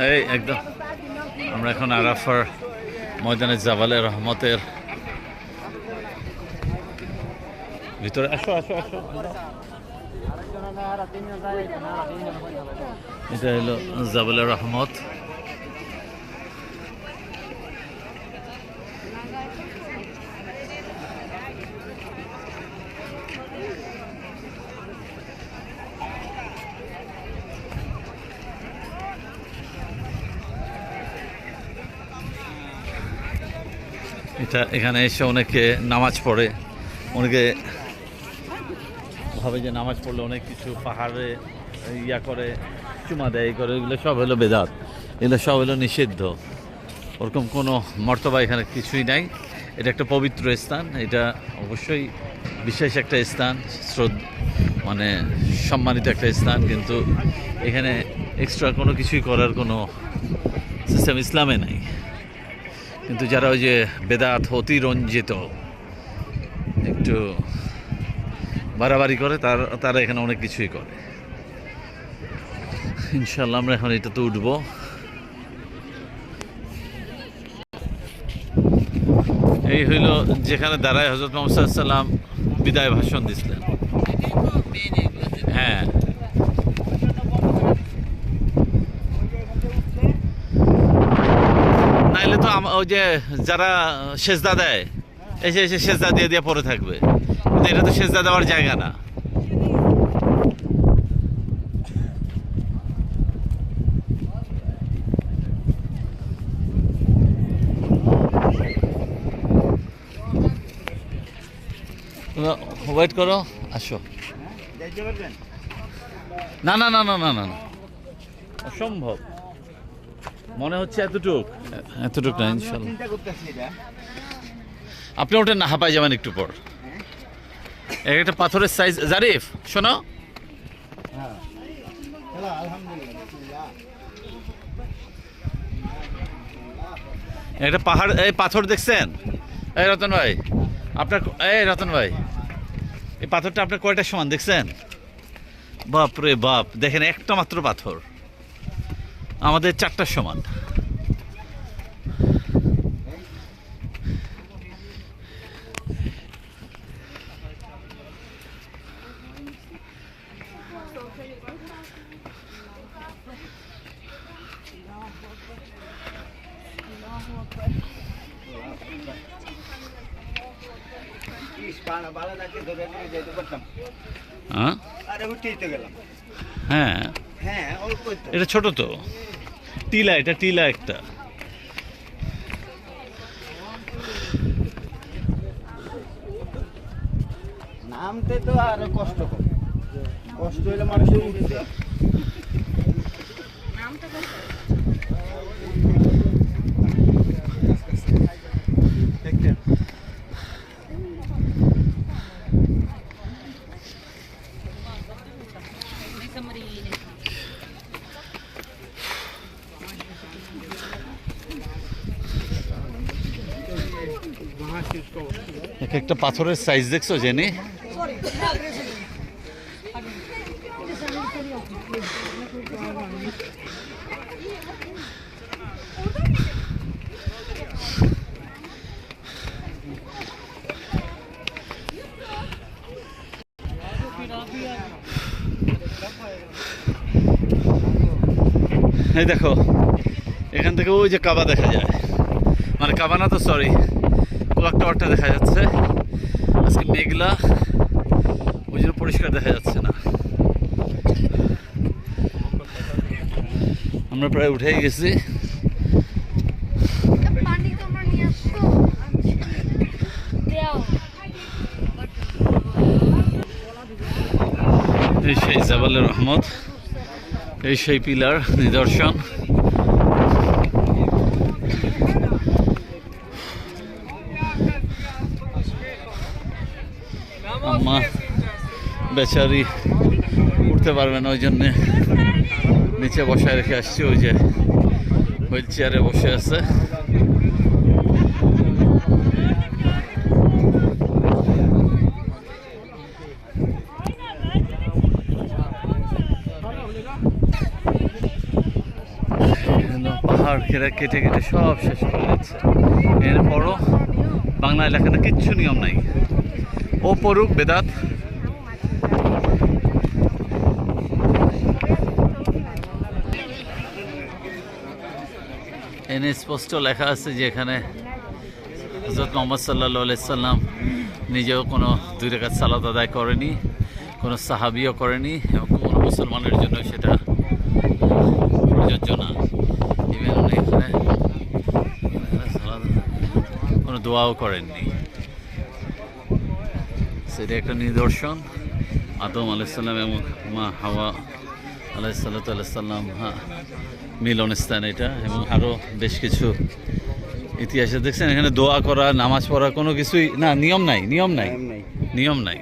এই একদম আমরা এখন আরাফার ময়দানে জাবালে রহমতের ভিতরে। আসো আসো আসো। এটা হলো জাবালে রহমত। এটা এখানে এসে অনেকে নামাজ পড়ে, অনেকে ভাবে যে নামাজ পড়লে অনেক কিছু পাহাড়ে ইয়া করে, চুমা দেয় করে, এগুলো সব হলো বেদাত, এগুলো সব হলো নিষিদ্ধ। ওরকম কোনো মর্তবা এখানে কিছুই নাই। এটা একটা পবিত্র স্থান, এটা অবশ্যই বিশেষ একটা স্থান, মানে সম্মানিত একটা স্থান, কিন্তু এখানে এক্সট্রা কোনো কিছুই করার কোনো সিস্টেম ইসলামে নাই। কিন্তু যারা ওই যে বেদাত অতিরঞ্জিত একটু বাড়াবাড়ি করে, তারা এখানে অনেক কিছুই করে। ইনশাল্লাহ আমরা এখন এটাতে উঠবো। এই হইল যেখানে দাঁড়ায় হযরত মুহাম্মদ সাল্লাল্লাহু আলাইহি ওয়াসাল্লাম বিদায় ভাষণ দিছিলেন। হ্যাঁ, নাইলে তো ওই যে যারা সেজদা দেয় এসে এসে সেজদা দিয়ে দিয়ে পড়ে থাকবে, কিন্তু এটা তো সেজদা দেওয়ার জায়গা না। ওয়েট করো, আসো। না না না না না না, অসম্ভব মনে হচ্ছে। এতটুক না ইনশাল্লাহ। আপনি ওটা না হাঁপাই যাবেন একটু পর। একটা পাথরের সাইজ। জারিফ শোনো, একটা পাহাড়, এই পাথর দেখছেন? এই রতন ভাই, আপনার রতন ভাই, এই পাথরটা আপনার কয়টা সমান দেখছেন? বাপ রে বাপ, দেখেন একটা মাত্র পাথর আমাদের 4টার সমান। হ্যাঁ, এটা ছোট তো, টিলা, এটা টিলা একটা। নামতে তো আরো কষ্ট হইলে মানুষের উঠতে। একটা পাথরের সাইজ দেখছো জেনে? এই দেখো, এখান থেকে ওই যে কাবা দেখা যায়, মানে কাবা না তো, সরি, ক্লক টাওয়ারটা দেখা যাচ্ছে। আজকে মেঘলা, ওই জন্য পরিষ্কার দেখা যাচ্ছে না। আমরা প্রায় উঠেই গেছি। এই সেই জাবালে রহমত, এই সেই পিলার নিদর্শন। আম্মা বেচারি উঠতে পারবে না, ওই জন্যে নিচে বসায় রেখে আসছি। ওই যে হুইল চেয়ারে বসে আছে। পাহাড় ঘেরা কেটে কেটে সব শেষ করে দিচ্ছে। এরপরও বাংলা এলাকাতে কিচ্ছু নিয়ম নাই। ও পড়ুক বেদাত। এনে স্পষ্ট লেখা আছে যে এখানে হযরত মুহাম্মদ সাল্লাল্লাহু আলাইহি সাল্লাম নিজেও কোনো 2 রাকাত সালাত আদায় করেনি, কোনো সাহাবিও করেনি, এবং কোনো মুসলমানের জন্য সেটা প্রযোজ্য না। ইভেন উনি এখানে কোনো দোয়াও করেননি। সেটা একটা নিদর্শন আদম আলাইসাল্লাম এবং মা হাওয়া আলাইসাল্লাম মিলনস্থান এটা, এবং আরও বেশ কিছু ইতিহাসে দেখছেন এখানে দোয়া করা, নামাজ পড়া কোনো কিছুই না, নিয়ম নাই, নিয়ম নাই, টাইম নাই। নিয়ম নাই।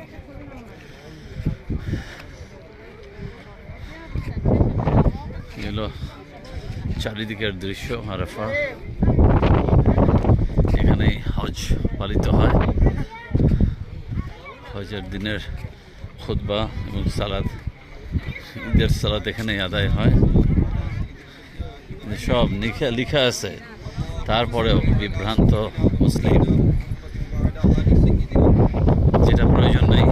এগুলো চারিদিকের দৃশ্য আরাফা। এখানে হজ পালিত হয়। হজের দিনের খুতবা এবং সালাত, ঈদের সালাত এখানেই আদায় হয়। সব লেখা আছে, তারপরেও বিভ্রান্ত মুসলিম যেটা প্রয়োজন নাই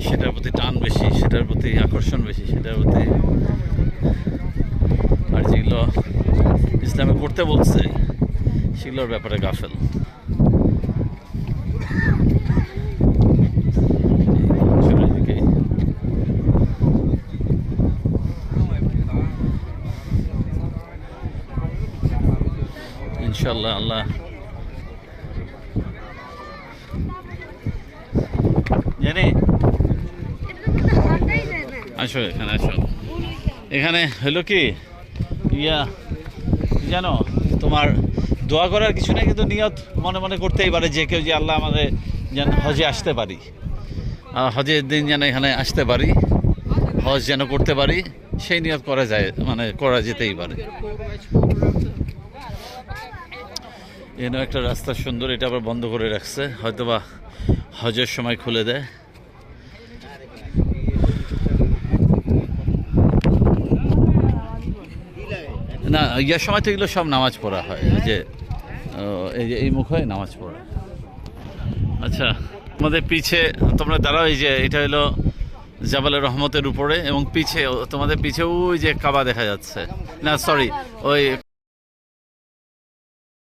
সেটার প্রতি টান বেশি, সেটার প্রতি আকর্ষণ বেশি, সেটার প্রতি, আর যেগুলো ইসলামে করতে বলছে সেগুলোর ব্যাপারে গাফেল। ইনশাল্লাহ আল্লাহ জানি। আসো এখানে, আসো এখানে। হলো কি ইয়া জানো, তোমার দোয়া করার কিছু নেই, কিন্তু নিয়ত মনে মনে করতেই পারে যে কেউ যে আল্লাহ আমাদের যেন হজে আসতে পারি, হজের দিন যেন এখানে আসতে পারি, হজ যেন করতে পারি, সেই নিয়ত করা যায়, মানে করা যেতেই পারে। এখানে একটা রাস্তা সুন্দর, এটা আবার বন্ধ করে রাখছে, হয়তোবা হজের সময় খুলে দেয়। না, ইয়ার সময় তো এগুলো সব নামাজ পড়া হয়, এই যে এই মুখে নামাজ পড়া। আচ্ছা, তোমাদের পিছে তোমরা দাঁড়াও, এই যে এটা হলো জাবালে রহমতের উপরে, এবং পিছে তোমাদের পিছে ওই যে কাবা দেখা যাচ্ছে, না সরি ওই